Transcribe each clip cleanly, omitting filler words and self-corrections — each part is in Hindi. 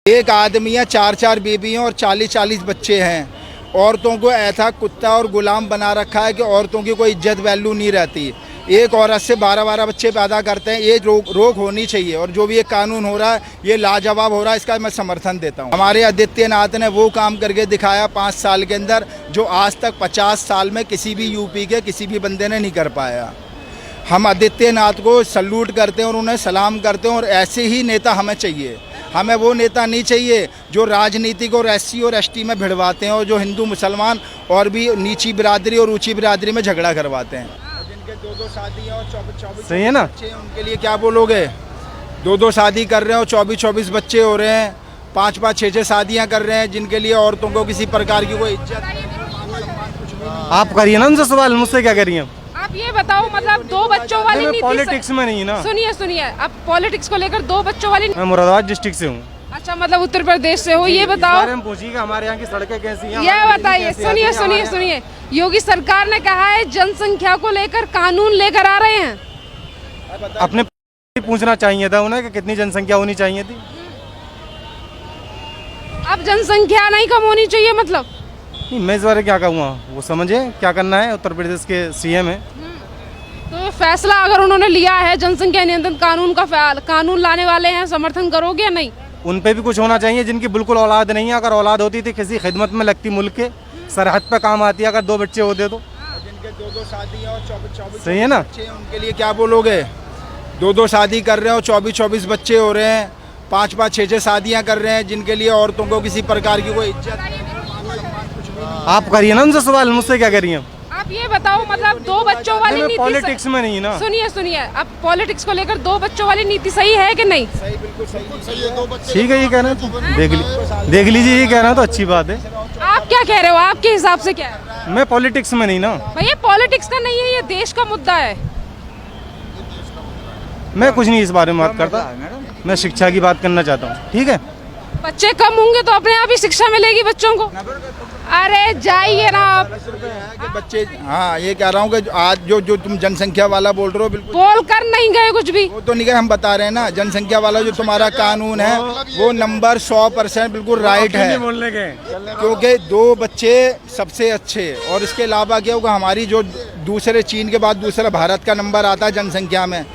एक आदमी है, 4-4 बीवियाँ और 40-40 बच्चे हैं। औरतों को ऐसा कुत्ता और गुलाम बना रखा है कि औरतों की कोई इज्जत वैल्यू नहीं रहती। एक औरत से 12-12 बच्चे पैदा करते हैं, ये रोक होनी चाहिए। और जो भी ये कानून हो रहा है ये लाजवाब हो रहा है, इसका मैं समर्थन देता हूँ। हमारे आदित्यनाथ ने वो काम करके दिखाया 5 साल के अंदर जो आज तक 50 साल में किसी भी यूपी के किसी भी बंदे ने नहीं कर पाया। हम आदित्यनाथ को सल्यूट करते हैं और उन्हें सलाम करते हैं, और ऐसे ही नेता हमें चाहिए। हमें वो नेता नहीं चाहिए जो राजनीति को SC और ST में भिड़वाते हैं और जो हिंदू मुसलमान और भी नीची बिरादरी और ऊंची बिरादरी में झगड़ा करवाते हैं। जिनके 2-2 शादी और 24 सही है ना, बच्चे हैं, उनके लिए क्या बोलोगे? 2-2 शादी कर रहे हैं और 24-24 बच्चे हो रहे हैं, 5-5, 6-6 शादियाँ कर रहे हैं, जिनके लिए औरतों को किसी प्रकार की कोई इज्जत। आप करिए ना उनसे सवाल, मुझसे क्या करिए? आप ये बताओ, मतलब 2 बच्चों वाली नीति। पॉलिटिक्स में नहीं ना। सुनिए, आप पॉलिटिक्स को लेकर 2 बच्चों वाली। मैं मुरादाबाद डिस्ट्रिक्ट से हूँ। अच्छा, मतलब उत्तर प्रदेश से हो। ये बताओ, पूछिएगा हमारे यहाँ की सड़कें कैसी हैं। ये बताइए। सुनिए, योगी सरकार ने कहा है जनसंख्या को लेकर कानून लेकर आ रहे हैं। अपने पूछना चाहिए था उन्हें कि कितनी जनसंख्या होनी चाहिए थी। अब जनसंख्या नहीं कम होनी चाहिए मतलब? नहीं, मैं इस बारे क्या कहूँगा, वो समझे क्या करना है। उत्तर प्रदेश के CM है, तो फैसला अगर उन्होंने लिया है जनसंख्या नियंत्रण कानून का, कानून लाने वाले हैं, समर्थन करोगे या नहीं? उन पे भी कुछ होना चाहिए जिनकी बिल्कुल औलाद नहीं है। अगर औलाद होती थी किसी खिदमत में लगती, मुल्क के सरहद पे काम आती है। अगर 2 बच्चे होते तो जिनके 2-2 शादी और 24-24 सही है ना, उनके लिए क्या बोलोगे? 2-2 शादी कर रहे हो, 24-24 बच्चे हो रहे हैं, 5-5, 6-6 शादियाँ कर रहे हैं, जिनके लिए औरतों को किसी प्रकार की कोई इज्जत। आप करिए ना उनसे सवाल, मुझसे क्या करिए? आप ये बताओ, मतलब 2 बच्चों वाली नीति। पॉलिटिक्स में नहीं ना। सुनिए, आप पॉलिटिक्स को लेकर 2 बच्चों वाली नीति सही है कि नहीं? सही, बिल्कुल सही है। 2 बच्चे ठीक है, ये कह रहे हैं तो देख लीजिए, ये कह रहे हैं तो अच्छी बात है। आप क्या कह रहे हो? आपके हिसाब से क्या है? मैं पॉलिटिक्स में नहीं ना। भैया, पॉलिटिक्स का नहीं है, ये देश का मुद्दा है। मैं कुछ नहीं इस बारे में बात करता, मैं शिक्षा की बात करना चाहता हूँ। ठीक है, बच्चे कम होंगे तो अपने आप ही शिक्षा मिलेगी बच्चों को। अरे जाइए ना आप। कि बच्चे, हाँ ये कह रहा हूँ कि आज जो तुम जनसंख्या वाला बोल रहे हो, बिल्कुल बोल कर नहीं गए कुछ भी। वो तो नहीं गए, हम बता रहे हैं ना। जनसंख्या वाला जो तुम्हारा कानून है वो नंबर 100% बिल्कुल राइट है, बोलने के क्योंकि 2 बच्चे सबसे अच्छे। और इसके अलावा क्या होगा, हमारी जो दूसरे चीन के बाद दूसरा भारत का नंबर आता है जनसंख्या में।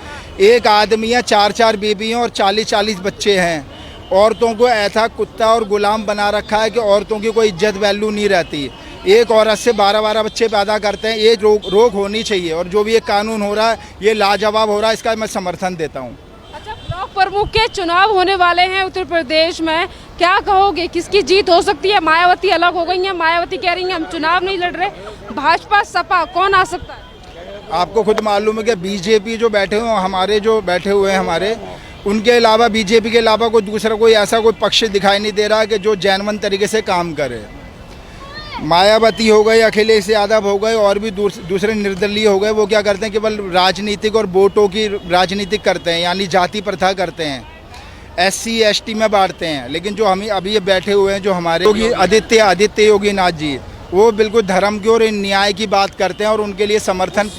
एक आदमी है, 4-4 बीवियाँ और 40-40 बच्चे हैं। औरतों को ऐसा कुत्ता और गुलाम बना रखा है कि औरतों की कोई इज्जत वैल्यू नहीं रहती। एक औरत से 12-12 बच्चे पैदा करते हैं, ये रोक होनी चाहिए। और जो भी ये कानून हो रहा है ये लाजवाब हो रहा है, इसका मैं समर्थन देता हूँ। अच्छा, ब्लॉक प्रमुख के चुनाव होने वाले हैं उत्तर प्रदेश में, क्या कहोगे, किसकी जीत हो सकती है? मायावती अलग हो गई है, मायावती कह रही है हम चुनाव नहीं लड़ रहे। भाजपा, सपा, कौन आ सकता है? आपको खुद मालूम है कि BJP जो बैठे हुए, हमारे जो बैठे हुए हैं हमारे, उनके अलावा BJP के अलावा कोई दूसरा कोई ऐसा कोई पक्ष दिखाई नहीं दे रहा कि जो जैनवन तरीके से काम करे। मायावती हो गए, अखिलेश यादव हो गए, और भी दूसरे निर्दलीय हो गए। वो क्या करते हैं, केवल राजनीतिक और वोटों की राजनीति करते हैं, यानी जाति प्रथा करते हैं, SC ST में बांटते हैं। लेकिन जो हम अभी ये बैठे हुए हैं, जो हमारे योगी आदित्य योगीनाथ जी, वो बिल्कुल धर्म की और न्याय की बात करते हैं। और उनके लिए समर्थन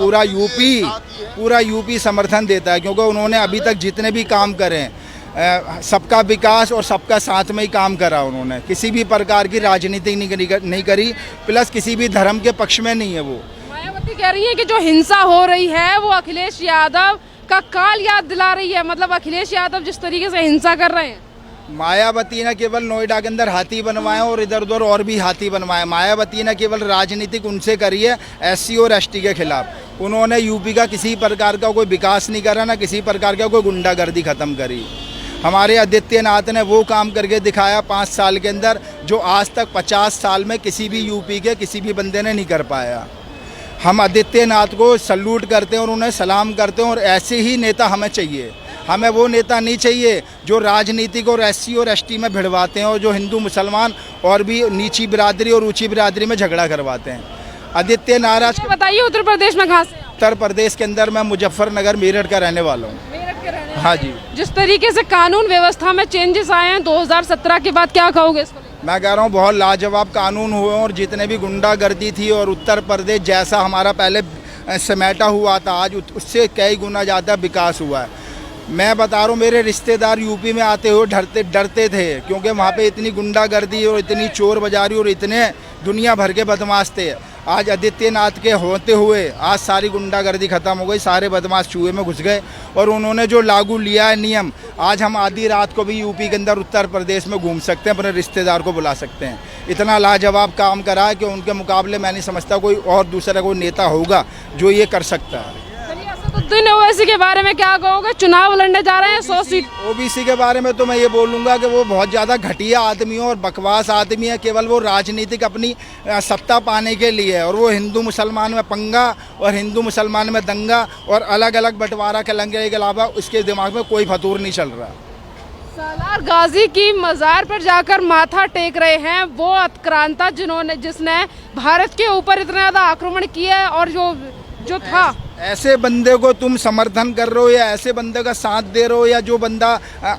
पूरा यूपी समर्थन देता है, क्योंकि उन्होंने अभी तक जितने भी काम करे हैं, सबका विकास और सबका साथ में ही काम करा। उन्होंने किसी भी प्रकार की राजनीति नहीं करी, प्लस किसी भी धर्म के पक्ष में नहीं है। वो मायावती कह रही है कि जो हिंसा हो रही है वो अखिलेश यादव का काल याद दिला रही है। मतलब अखिलेश यादव जिस तरीके से हिंसा कर रहे हैं, मायावती ने केवल नोएडा के अंदर हाथी बनवाए और इधर उधर और भी हाथी बनवाए। मायावती ने केवल राजनीतिक उनसे करी है SC और ST के खिलाफ। उन्होंने यूपी का किसी प्रकार का कोई विकास नहीं करा, ना किसी प्रकार का कोई गुंडागर्दी खत्म करी। हमारे आदित्यनाथ ने वो काम करके दिखाया 5 साल के अंदर जो आज तक 50 साल में किसी भी यूपी के किसी भी बंदे ने नहीं कर पाया। हम आदित्यनाथ को सल्यूट करते हैं और उन्हें सलाम करते हैं, और ऐसे ही नेता हमें चाहिए। हमें वो नेता नहीं चाहिए जो राजनीतिक और SC और ST में भिड़वाते हैं और जो हिंदू मुसलमान और भी नीची बिरादरी और ऊंची बिरादरी में झगड़ा करवाते हैं। आदित्य नाराज। बताइए उत्तर प्रदेश में कहाँ से? उत्तर प्रदेश के अंदर मैं मुजफ्फरनगर मेरठ का रहने वाला हूँ। हाँ जी। जिस तरीके से कानून व्यवस्था में चेंजेस आए हैं 2017 के बाद, क्या कहोगे इसको? मैं कह रहा हूँ बहुत लाजवाब कानून हुए, और जितने भी गुंडागर्दी थी और उत्तर प्रदेश जैसा हमारा पहले समेटा हुआ था, आज उससे कई गुना ज़्यादा विकास हुआ है। मैं बता रहा हूँ, मेरे रिश्तेदार यूपी में आते हुए डरते थे, क्योंकि वहाँ पे इतनी गुंडागर्दी और इतनी चोर बाजारी और इतने दुनिया भर के बदमाश थे। आज आदित्यनाथ के होते हुए आज सारी गुंडागर्दी ख़त्म हो गई, सारे बदमाश चूहे में घुस गए और उन्होंने जो लागू लिया है नियम, आज हम आधी रात को भी यूपी के अंदर उत्तर प्रदेश में घूम सकते हैं, अपने रिश्तेदार को बुला सकते हैं। इतना लाजवाब काम करा है कि उनके मुकाबले मैं नहीं समझता कोई और दूसरा कोई नेता होगा जो ये कर सकता है। असदुद्दीन ओवैसी के बारे में क्या कहोगे? चुनाव लड़ने जा रहे हैं 100 सीट। ओबीसी के बारे में तो मैं ये बोलूँगा कि वो बहुत ज़्यादा घटिया आदमी है और बकवास आदमी है। केवल वो राजनीतिक अपनी सत्ता पाने के लिए है और वो हिंदू मुसलमान में पंगा और हिंदू मुसलमान में दंगा और अलग अलग बंटवारा के अलावा उसके दिमाग में कोई फतूर नहीं चल रहा। सालार गाजी की मज़ार पर जाकर माथा टेक रहे हैं वो आक्रांता जिसने भारत के ऊपर इतना ज़्यादा आक्रमण किया और जो था। ऐसे बंदे को तुम समर्थन कर रहे हो या ऐसे बंदे का साथ दे रहे हो, या जो बंदा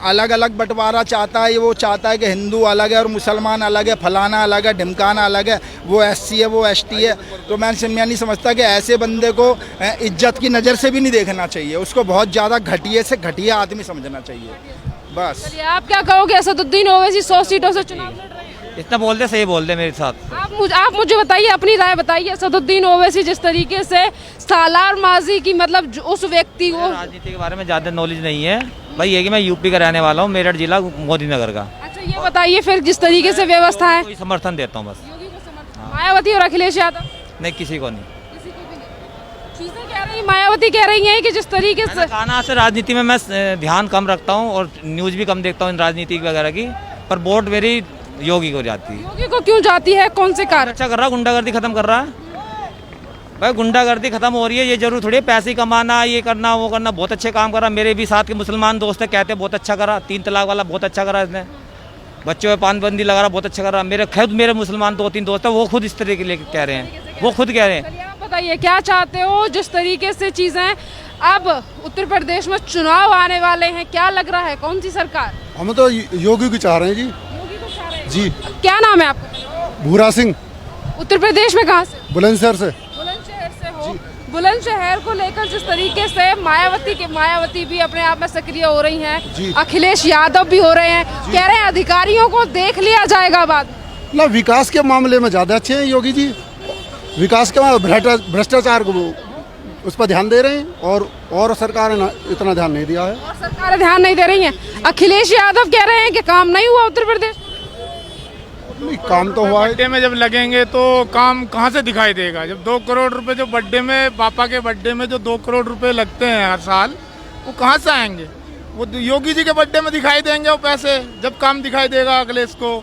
अलग अलग बंटवारा चाहता है, वो चाहता है कि हिंदू अलग है और मुसलमान अलग है, फलाना अलग है, ढिमकाना अलग है, वो एससी है, वो एसटी है, तो मैं नहीं समझता कि ऐसे बंदे को इज्जत की नज़र से भी नहीं देखना चाहिए। उसको बहुत ज़्यादा घटिया से घटिया आदमी समझना चाहिए बस। चलिए, आप क्या कहोगे? असदुद्दीन ओवैसी 100 सीटों से चुनाव लड़ रहे हैं। इतना बोल दे, सही बोल दे मेरे साथ। आप मुझे बताइए, अपनी राय बताइए। असदुद्दीन ओवैसी जिस तरीके से सालार माजी की मतलब उस व्यक्ति को, राजनीति के बारे में ज़्यादा नॉलेज नहीं है भाई, ये कि मैं यूपी का रहने वाला हूँ, मेरठ जिला मोदी नगर का। अच्छा ये बताइए फिर जिस तरीके से व्यवस्था है, कोई समर्थन देता हूँ बस। मायावती और अखिलेश यादव? नहीं, किसी को नहीं। चीजें कह रही, मायावती कह रही हैं कि जिस तरीके से खाना से राजनीति में मैं ध्यान कम रखता हूँ और न्यूज़ भी कम देखता हूँ इन राजनीति वगैरह की, पर वोट मेरी योगी को जाती है। योगी को क्यों जाती है? कौन से कारण? अच्छा कर रहा है, गुंडागर्दी खत्म कर रहा है भाई, गुंडागर्दी खत्म हो रही है। ये जरूर थोड़ी है पैसे कमाना, ये करना, वो करना। बहुत अच्छे काम कर रहा। मेरे भी साथ के मुसलमान दोस्त है, कहते हैं बहुत अच्छा करा, 3 तलाक वाला बहुत अच्छा करा इसने, बच्चों में पानबंदी लगा रहा, बहुत अच्छा कर रहा। मेरे मुसलमान 2-3 दोस्त है, वो खुद इस तरह के लिए कह रहे हैं, वो खुद कह रहे हैं। चलिए आप बताइए क्या चाहते हो? जिस तरीके से चीजें अब उत्तर प्रदेश में चुनाव आने वाले हैं, क्या लग रहा है कौन सी सरकार? हम तो योगी की चाह रहे हैं जी। योगी को चाह रहे हैं। जी। क्या नाम है आपका? भूरा सिंह। उत्तर प्रदेश में कहाँ से? बुलंदशहर से। बुलंदशहर से हो। बुलंदशहर को लेकर जिस तरीके से मायावती भी अपने आप में सक्रिय हो रही हैं, अखिलेश यादव भी हो रहे हैं, कह रहे हैं अधिकारियों को देख लिया जाएगा बाद ना। विकास के मामले में ज़्यादा अच्छे हैं योगी जी, विकास के भ्रष्टाचार को उस पर ध्यान दे रहे हैं और सरकार ने इतना ध्यान नहीं दिया है। और सरकारें ध्यान नहीं दे रही हैं। अखिलेश यादव कह रहे हैं कि काम नहीं हुआ उत्तर प्रदेश। नहीं, काम तो हुआ है। बर्थडे में जब लगेंगे तो काम कहाँ से दिखाई देगा? जब 2 करोड़ रुपए जो बर्थडे में, पापा के बर्थडे में जो 2 करोड़ रुपए लगते हैं हर साल, वो कहाँ से आएंगे? वो योगी जी के बर्थडे में दिखाई देंगे वो पैसे, जब काम दिखाई देगा अखिलेश को।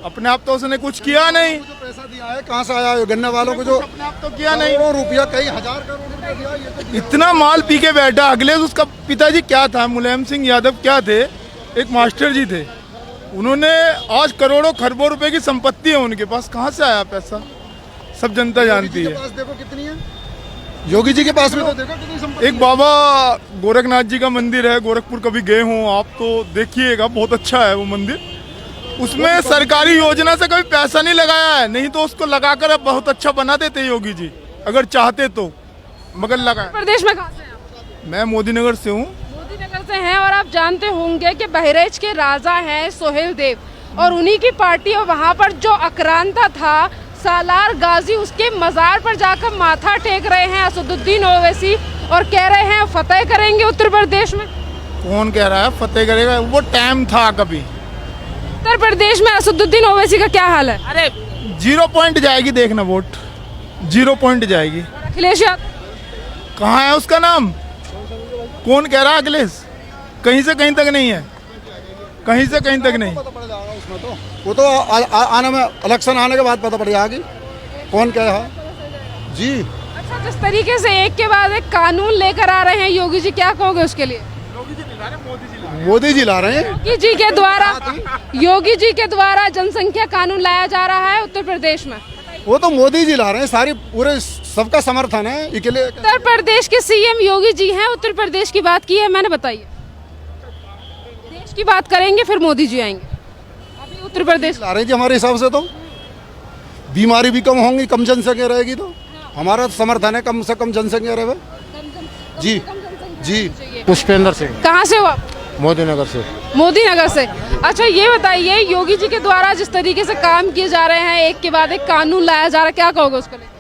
अपने आप तो उसने कुछ किया नहीं। जो पैसा दिया है कहाँ से आया? गन्ने वालों को जो अपने आप तो किया नहीं। रुपया, कई हजार करोड़ रुपया दिया, ये तो इतना माल पी के बैठा अखिलेश। उसका पिताजी क्या था, मुलायम सिंह यादव क्या थे, एक मास्टर जी थे। उन्होंने आज करोड़ों खरबों रुपए की संपत्ति है उनके पास, कहाँ से आया पैसा? सब जनता जानती है। देखो कितनी है योगी जी के पास में, तो देखो कितनी संपत्ति। एक बाबा गोरखनाथ जी का मंदिर है, गोरखपुर कभी गए हो आप तो देखिएगा, बहुत अच्छा है वो मंदिर। उसमें सरकारी योजना से कभी पैसा नहीं लगाया है, नहीं तो उसको लगाकर अब बहुत अच्छा बना देते योगी जी अगर चाहते तो, मगर लगाया। प्रदेश में कहाँ से हैं आप? मैं मोदी नगर से हूँ। मोदी नगर से हैं और आप जानते होंगे कि बहराइच के राजा हैं सोहेल देव और उन्हीं की पार्टी, और वहाँ पर जो आक्रांता था सालार गाजी, उसके मज़ार पर जाकर माथा टेक रहे हैं असदुद्दीन ओवैसी और कह रहे हैं फतेह करेंगे उत्तर प्रदेश में। कौन कह रहा है फतेह करेगा? वो टाइम था कभी। उत्तर प्रदेश में असदुद्दीन ओवैसी का क्या हाल है? अरे 0 पॉइंट जाएगी, देखना वोट 0 पॉइंट जाएगी। अखिलेश यादव कहाँ है उसका नाम? कौन कह रहा है अखिलेश? कहीं से कहीं तक नहीं है, कहीं से कहीं तक नहीं। उसमें तो वो तो आने में, इलेक्शन आने के बाद पता पड़ जाएगी कौन क्या है जी। अच्छा, जिस तरीके से एक के बाद एक कानून लेकर आ रहे हैं योगी जी, क्या कहोगे उसके लिए? मोदी जी ला रहे हैं। योगी जी के द्वारा जनसंख्या कानून लाया जा रहा है उत्तर प्रदेश में। वो तो मोदी जी ला रहे हैं, सारी पूरे सबका समर्थन है इसके लिए। उत्तर प्रदेश के सीएम योगी जी हैं। उत्तर प्रदेश की बात की है मैंने, बताइए। देश की बात करेंगे फिर मोदी जी आएंगे। अभी उत्तर प्रदेश ला रहे हैं जी, हमारे हिसाब से तो बीमारी भी कम होंगी, कम जनसंख्या रहेगी, तो हमारा समर्थन है कम से कम जनसंख्या रहे जी। जी पुष्पेंद्र सिंह, कहाँ से हो आप? मोदी नगर से। मोदी नगर से। अच्छा ये बताइए, योगी जी के द्वारा जिस तरीके से काम किए जा रहे हैं, एक के बाद एक कानून लाया जा रहा है, क्या कहोगे उसको लेकर?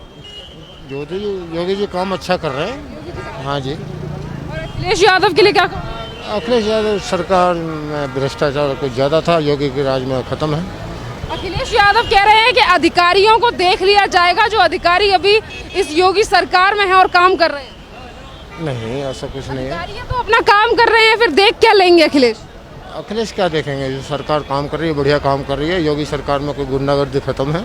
योगी जी काम अच्छा कर रहे हैं। हाँ जी। और अखिलेश यादव के लिए क्या कहोगे? अखिलेश यादव सरकार में भ्रष्टाचार कुछ ज़्यादा था, योगी के राज में ख़त्म है। अखिलेश यादव कह रहे हैं कि अधिकारियों को देख लिया जाएगा, जो अधिकारी अभी इस योगी सरकार में है और काम कर रहे हैं। नहीं, ऐसा कुछ नहीं है। अधिकारी तो अपना काम कर रहे हैं, फिर देख क्या लेंगे अखिलेश? अखिलेश क्या देखेंगे, जो सरकार काम कर रही है बढ़िया काम कर रही है। योगी सरकार में कोई गुंडागर्दी खत्म है।